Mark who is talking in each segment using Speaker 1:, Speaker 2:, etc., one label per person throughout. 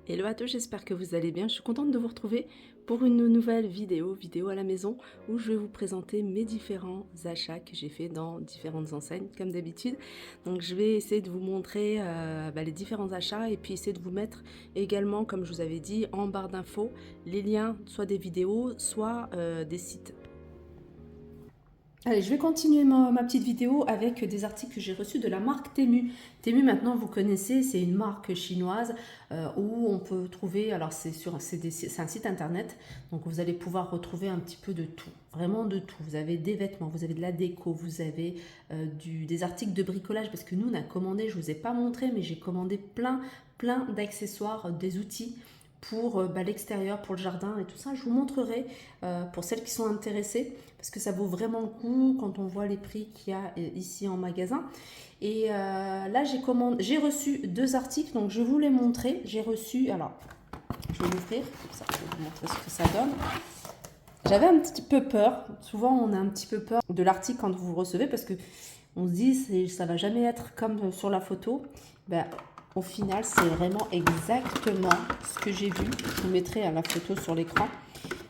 Speaker 1: Hello à tous, j'espère que vous allez bien. Je suis contente de vous retrouver pour une nouvelle vidéo à la maison où je vais vous présenter mes différents achats que j'ai fait dans différentes enseignes comme d'habitude. Donc je vais essayer de vous montrer les différents achats et puis essayer de vous mettre également, comme je vous avais dit, en barre d'infos les liens soit des vidéos, soit des sites. Allez, je vais continuer ma petite vidéo avec des articles que j'ai reçus de la marque Temu. Temu, maintenant, vous connaissez, c'est une marque chinoise où on peut trouver, alors c'est un site internet, donc vous allez pouvoir retrouver un petit peu de tout, vraiment de tout. Vous avez des vêtements, vous avez de la déco, vous avez des articles de bricolage, parce que nous, on a commandé, je ne vous ai pas montré, mais j'ai commandé plein d'accessoires, des outils pour l'extérieur, pour le jardin et tout ça. Je vous montrerai pour celles qui sont intéressées parce que ça vaut vraiment le coup quand on voit les prix qu'il y a ici en magasin. Et là, j'ai reçu deux articles, donc je vais vous les montrer. J'ai reçu, alors je vais l'ouvrir, ça je vais vous montrer ce que ça donne. J'avais un petit peu peur, souvent on a un petit peu peur de l'article quand vous recevez parce que on se dit ça va jamais être comme sur la photo. Ben, au final, c'est vraiment exactement ce que j'ai vu. Je vous mettrai la photo sur l'écran.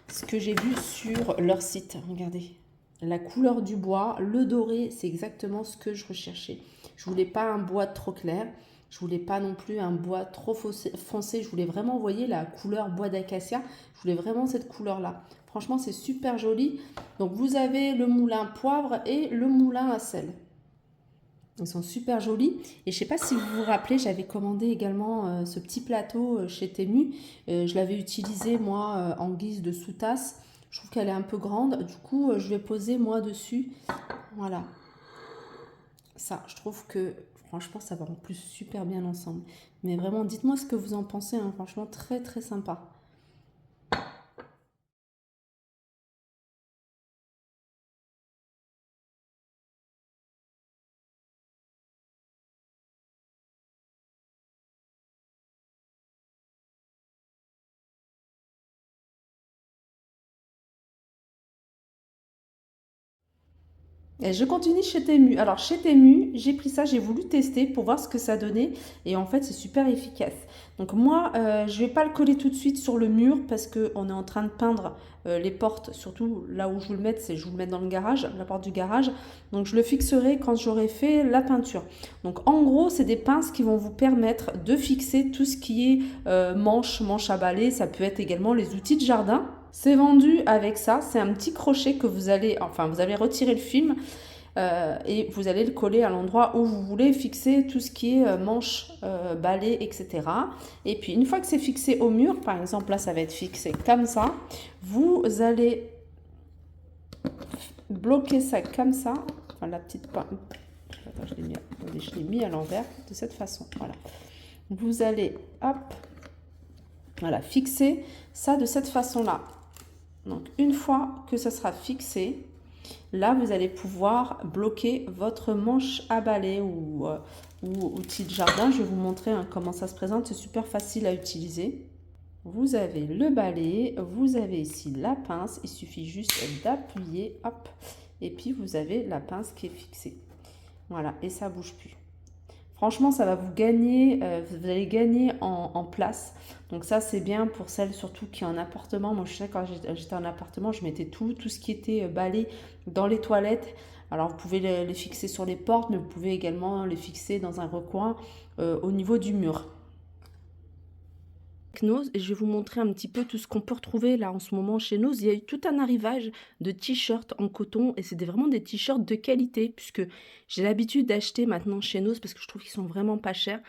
Speaker 1: Ce que j'ai vu sur leur site. Regardez. La couleur du bois, le doré, c'est exactement ce que je recherchais. Je voulais pas un bois trop clair. Je voulais pas non plus un bois trop foncé. Je voulais vraiment, vous voyez, la couleur bois d'acacia. Je voulais vraiment cette couleur-là. Franchement, c'est super joli. Donc, vous avez le moulin poivre et le moulin à sel. Ils sont super jolis. Et je ne sais pas si vous vous rappelez, j'avais commandé également ce petit plateau chez Temu. Je l'avais utilisé moi en guise de sous-tasse. Je trouve qu'elle est un peu grande. Du coup, je vais poser moi dessus. Voilà. Ça, je trouve que franchement, ça va en plus super bien ensemble. Mais vraiment, dites-moi ce que vous en pensez. Hein. Franchement, très sympa. Et je continue chez Temu. Alors chez Temu, j'ai pris ça, j'ai voulu tester pour voir ce que ça donnait. Et en fait, c'est super efficace. Donc moi, je ne vais pas le coller tout de suite sur le mur parce qu'on est en train de peindre les portes. Surtout là où je veux le mettre, c'est je vous le mets dans le garage, la porte du garage. Donc je le fixerai quand j'aurai fait la peinture. Donc en gros, c'est des pinces qui vont vous permettre de fixer tout ce qui est manche à balai. Ça peut être également les outils de jardin. C'est vendu avec ça, c'est un petit crochet que vous allez retirer le film et vous allez le coller à l'endroit où vous voulez fixer tout ce qui est manche, balai, etc. Et puis une fois que c'est fixé au mur, par exemple là ça va être fixé comme ça, vous allez bloquer ça comme ça, enfin la petite attends, je l'ai mis à l'envers de cette façon, voilà. Vous allez, hop, voilà, fixer ça de cette façon-là. Donc une fois que ça sera fixé, là vous allez pouvoir bloquer votre manche à balai ou outil de jardin. Je vais vous montrer comment ça se présente, c'est super facile à utiliser. Vous avez le balai, vous avez ici la pince, il suffit juste d'appuyer, hop, et puis vous avez la pince qui est fixée. Voilà, et ça ne bouge plus. Franchement, ça va vous gagner, vous allez gagner en place. Donc ça, c'est bien pour celles surtout qui ont un appartement. Moi, je sais, quand j'étais en appartement, je mettais tout ce qui était balai dans les toilettes. Alors, vous pouvez les fixer sur les portes, mais vous pouvez également les fixer dans un recoin au niveau du mur. Et je vais vous montrer un petit peu tout ce qu'on peut retrouver là en ce moment chez nous. Il y a eu tout un arrivage de t-shirts en coton et c'est vraiment des t-shirts de qualité puisque j'ai l'habitude d'acheter maintenant chez nous parce que je trouve qu'ils sont vraiment pas chers.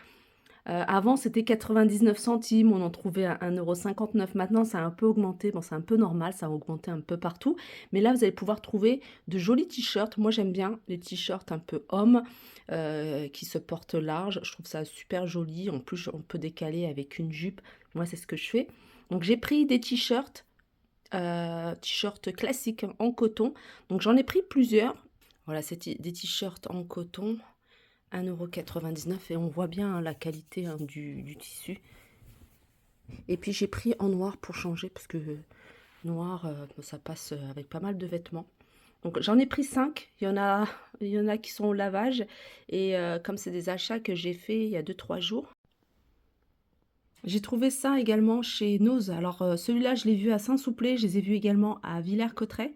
Speaker 1: Avant, c'était 99 centimes, on en trouvait à 1,59 €. Maintenant, ça a un peu augmenté. Bon, c'est un peu normal, ça a augmenté un peu partout. Mais là, vous allez pouvoir trouver de jolis t-shirts. Moi, j'aime bien les t-shirts un peu hommes qui se portent large. Je trouve ça super joli. En plus, on peut décaler avec une jupe. Moi, c'est ce que je fais. Donc, j'ai pris des t-shirts, t-shirts classiques en coton. Donc, j'en ai pris plusieurs. Voilà, c'est des t-shirts en coton. 1,99 € et on voit bien la qualité du tissu. Et puis j'ai pris en noir pour changer parce que noir ça passe avec pas mal de vêtements. Donc j'en ai pris 5, il y en a qui sont au lavage et comme c'est des achats que j'ai fait il y a 2-3 jours. J'ai trouvé ça également chez Nose. Alors, celui-là, je l'ai vu à Saint-Souplé, je les ai vus également à Villers-Cotterêts.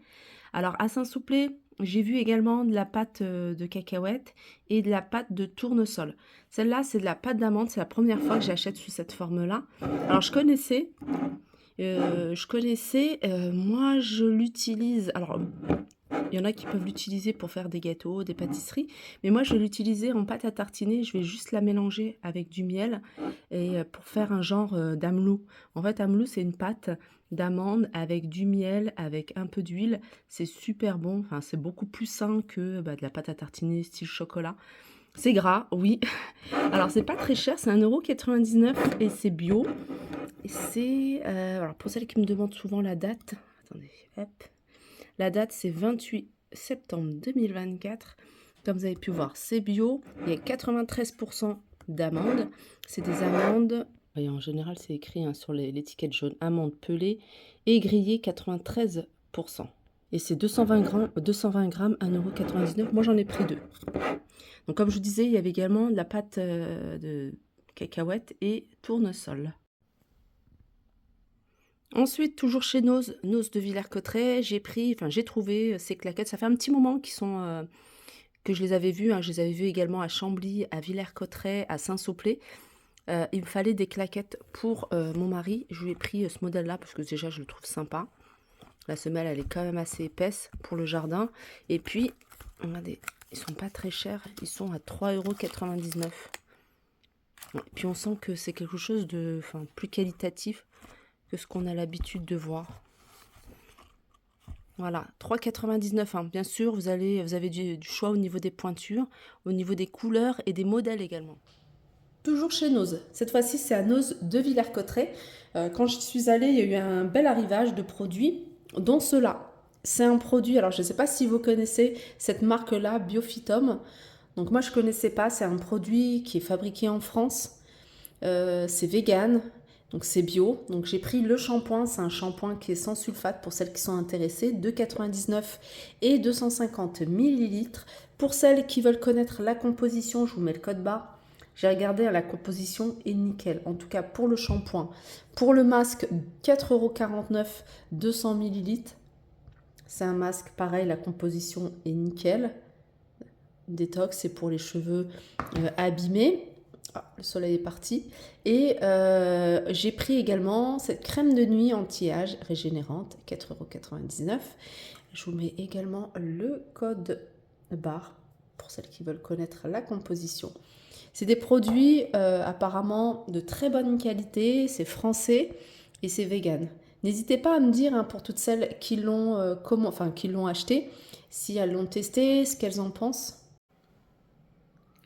Speaker 1: Alors à Saint-Souplé, j'ai vu également de la pâte, de cacahuètes et de la pâte de tournesol. Celle-là, c'est de la pâte d'amande, c'est la première fois que j'achète sous cette forme-là. Alors moi je l'utilise alors il y en a qui peuvent l'utiliser pour faire des gâteaux, des pâtisseries, mais moi je vais l'utiliser en pâte à tartiner. Je vais juste la mélanger avec du miel et pour faire un genre, d'amelou. En fait, amelou, c'est une pâte d'amande avec du miel, avec un peu d'huile. C'est super bon, enfin, c'est beaucoup plus sain que, bah, de la pâte à tartiner style chocolat. C'est gras, oui. Alors c'est pas très cher, c'est 1,99 € et c'est bio et c'est, alors pour celles qui me demandent souvent la date, attendez, hop. La date, c'est 28 septembre 2024. Comme vous avez pu voir, c'est bio. Il y a 93% d'amandes. C'est des amandes. Et en général, c'est écrit hein, sur l'étiquette jaune. Amandes pelées et grillées 93%. Et c'est 220 grammes, 1,99 €. Moi, j'en ai pris 2. Donc, comme je vous disais, il y avait également de la pâte de cacahuètes et tournesol. Ensuite, toujours chez Nose de Villers-Cotterêts, j'ai trouvé ces claquettes. Ça fait un petit moment que je les avais vues, hein. Je les avais vues également à Chambly, à Villers-Cotterêts, à Saint-Sauplé. Il me fallait des claquettes pour mon mari. Je lui ai pris ce modèle-là parce que déjà, je le trouve sympa. La semelle, elle est quand même assez épaisse pour le jardin. Et puis, regardez, ils sont pas très chers. Ils sont à 3,99 €. Et puis, on sent que c'est quelque chose de plus qualitatif que ce qu'on a l'habitude de voir. Voilà, 3,99 €, hein. Bien sûr, vous avez du choix au niveau des pointures, au niveau des couleurs et des modèles également. Toujours chez Nose. Cette fois-ci, c'est à Nose de Villers-Cotterêts. Quand je suis allée, il y a eu un bel arrivage de produits, dont ceux-là. C'est un produit, alors je ne sais pas si vous connaissez cette marque-là, Biophytum. Donc moi, je ne connaissais pas. C'est un produit qui est fabriqué en France. C'est vegan, donc c'est bio. Donc j'ai pris le shampoing, c'est un shampoing qui est sans sulfate pour celles qui sont intéressées, 2,99 € et 250 ml. Pour celles qui veulent connaître la composition, je vous mets le code barre. J'ai regardé, la composition est nickel, en tout cas pour le shampoing. Pour le masque, 4,49 €, 200 ml. C'est un masque, pareil, la composition est nickel. Détox, c'est pour les cheveux abîmés. Ah, le soleil est parti. Et j'ai pris également cette crème de nuit anti-âge régénérante, 4,99 €. Je vous mets également le code barre pour celles qui veulent connaître la composition. C'est des produits apparemment de très bonne qualité, c'est français et c'est vegan. N'hésitez pas à me dire hein, pour toutes celles qui l'ont acheté, si elles l'ont testé, ce qu'elles en pensent.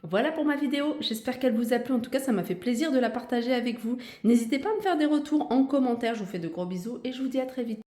Speaker 1: Voilà pour ma vidéo, j'espère qu'elle vous a plu. En tout cas, ça m'a fait plaisir de la partager avec vous. N'hésitez pas à me faire des retours en commentaire. Je vous fais de gros bisous et je vous dis à très vite.